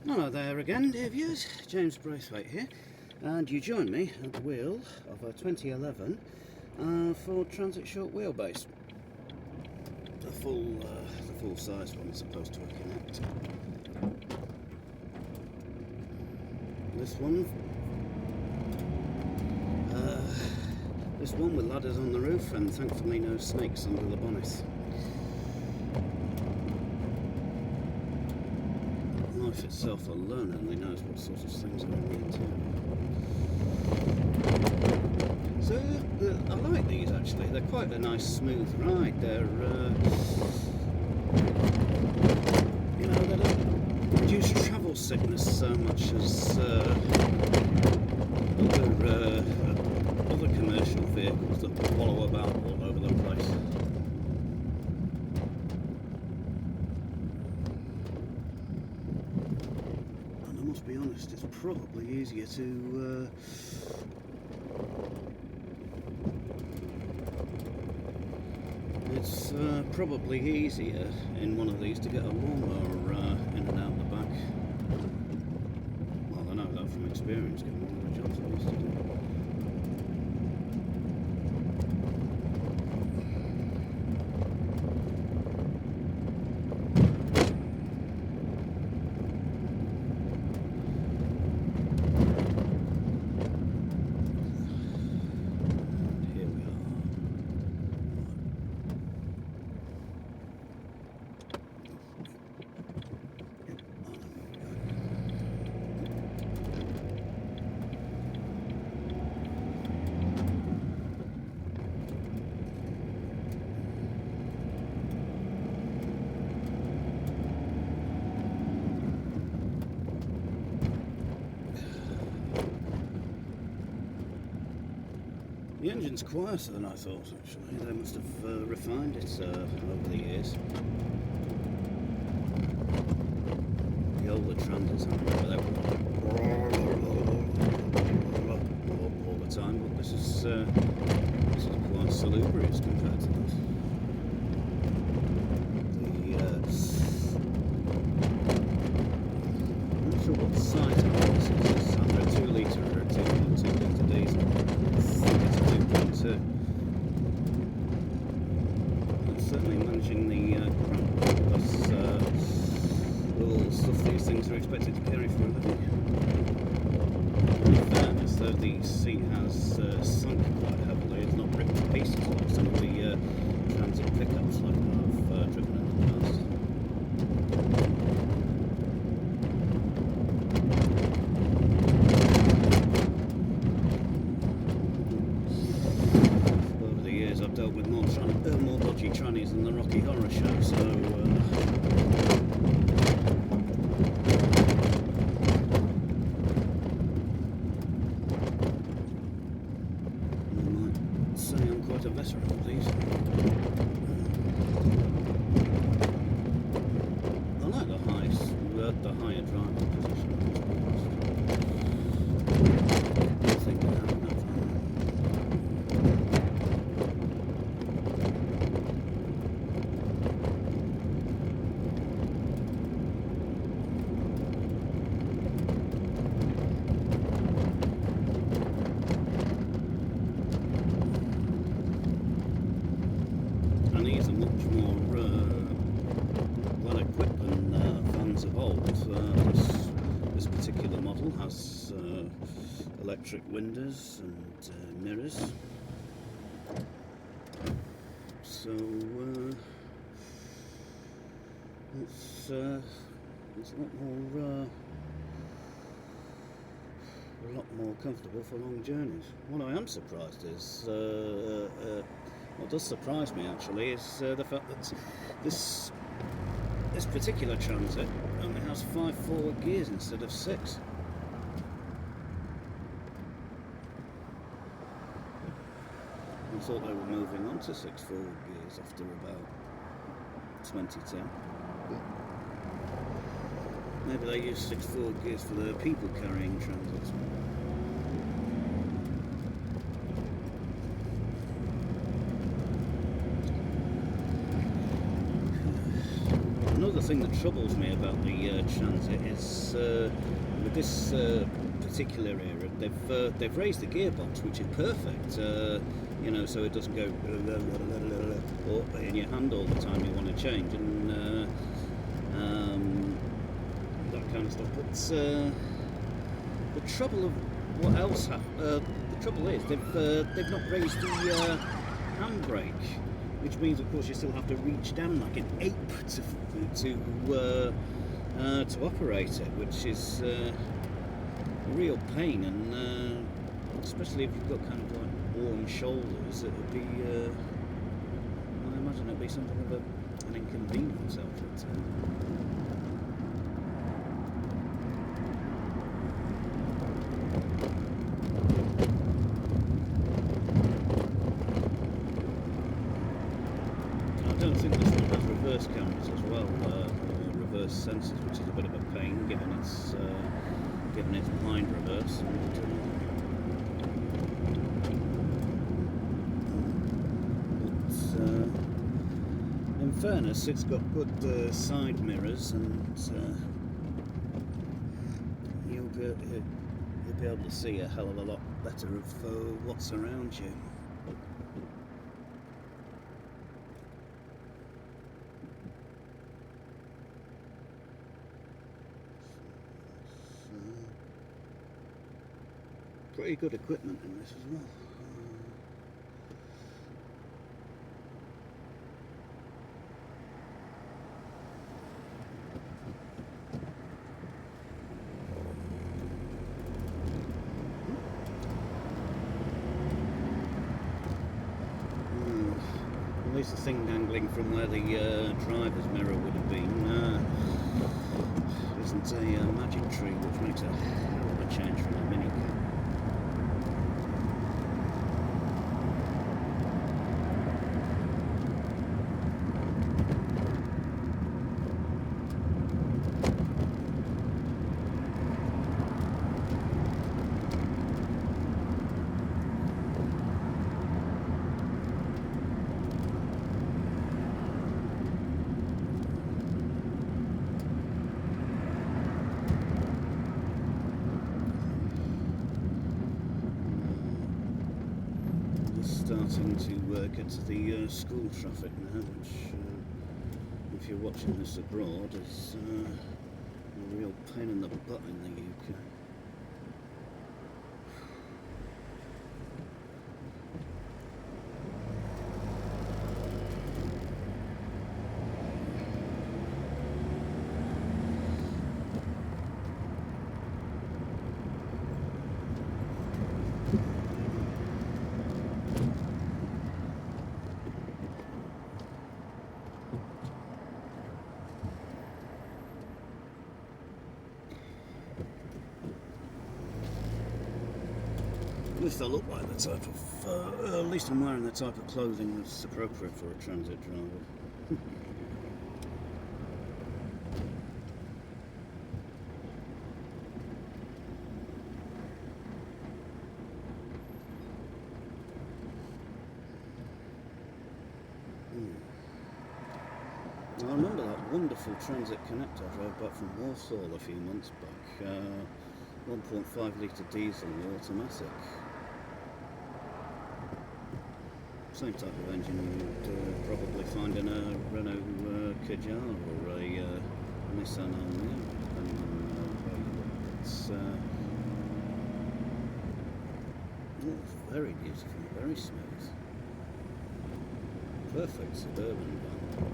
Hello there again, dear viewers. James Braithwaite here, and you join me at the wheel of a 2011 Ford Transit short wheelbase. The full size one is supposed to connect. This one with ladders on the roof, and thankfully no snakes under the bonnet. Life itself alone only knows what sort of things are in the interior. So I like these actually. They're quite a nice smooth ride. They're you know, they don't produce travel sickness so much as other commercial vehicles that wallow about all over the place. And I must be honest, it's probably easier to it's probably easier in one of these to get a lawnmower in and out the back. Well, I know that from experience, given one of the jobs I used to do. The engine's quieter than I thought, actually. They must have refined it over the years. The older Transits, I remember, they were all the time, but this is quite salubrious compared to this. I'm not sure what size it is. It's either a 2 litre or a 2 litre diesel. It's certainly managing the crap, because all stuff these things are expected to carry for a living. In fairness, though, the seat has sunk quite heavily. It's not ripped to pieces like some of the transit pickups like I've driven in the past. I've dealt with more dodgy trannies than the Rocky Horror Show, so I might say I'm quite a veteran of these. I like the higher driving position. I think I have enough. These are much more well equipped than vans of old. This particular model has electric windows and mirrors, so it's a lot more comfortable for long journeys. What I am surprised is what does surprise me actually is the fact that this particular Transit only has 5 forward gears instead of 6. I thought they were moving on to 6 forward gears after about 2010. Maybe they use 6 forward gears for the people carrying Transits. Another thing that troubles me about the Transit is with this particular era, they've raised the gearbox, which is perfect. You know, so it doesn't go in your hand all the time you want to change, and that kind of stuff. But the trouble of what else the trouble is they've not raised the handbrake, which means, of course, you still have to reach down like an ape to operate it, which is a real pain, and especially if you've got kind of like warm shoulders, it would be, I imagine it'd be something of an inconvenience after it. I don't think this one has reverse cameras as well, reverse sensors, which is a bit of a pain given its blind reverse. In fairness, it's got good side mirrors, and you'll be able to see a hell of a lot better of what's around you. Pretty good equipment in this as well. At least the thing dangling from where the driver's mirror would have been isn't a magic tree, which makes a hell of a change from the minicab. Starting to get to the school traffic now, which, if you're watching this abroad, is a real pain in the butt in the UK. At least I look like the type of, at least I'm wearing the type of clothing that's appropriate for a transit driver. I remember that wonderful Transit Connect I drove back from Warsaw a few months back. 1.5 litre diesel automatic. Same type of engine you'd probably find in a Renault Kadjar or a Nissan Almera, depending on where you look. It's very beautiful, very smooth. Perfect suburban van.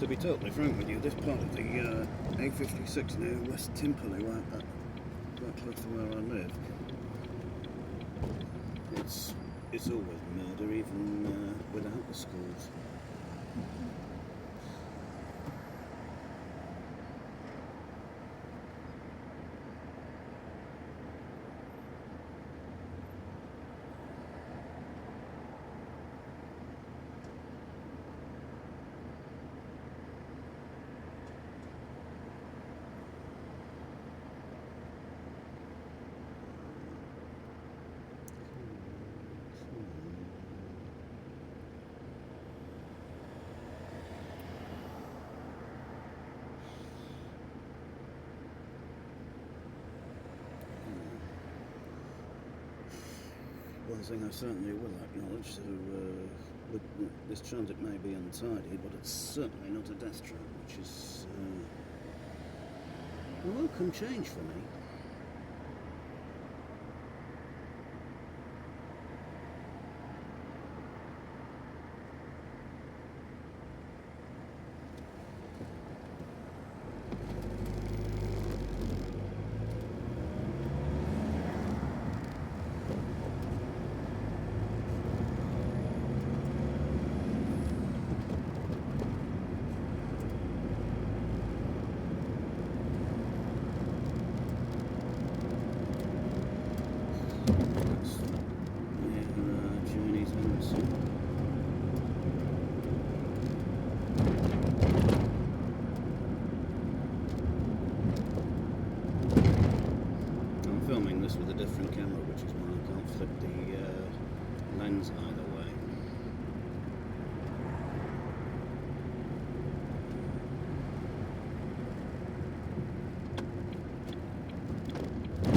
To be totally frank with you, this part of the A56 near West Timperley, quite close to where I live, it's always murder, even without the schools. One thing I certainly will acknowledge, this transit may be untidy, but it's certainly not a death trap, which is a welcome change for me. I'm filming this with a different camera, which is why I can't flip the lens either way. I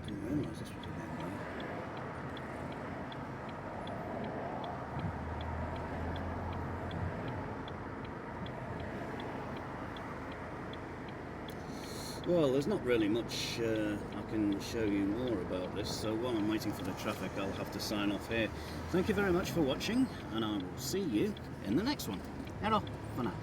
didn't realise this was a bad way. Well, there's not really much I can show you more about this, so while I'm waiting for the traffic, I'll have to sign off here. Thank you very much for watching, and I will see you in the next one. Hello, for now.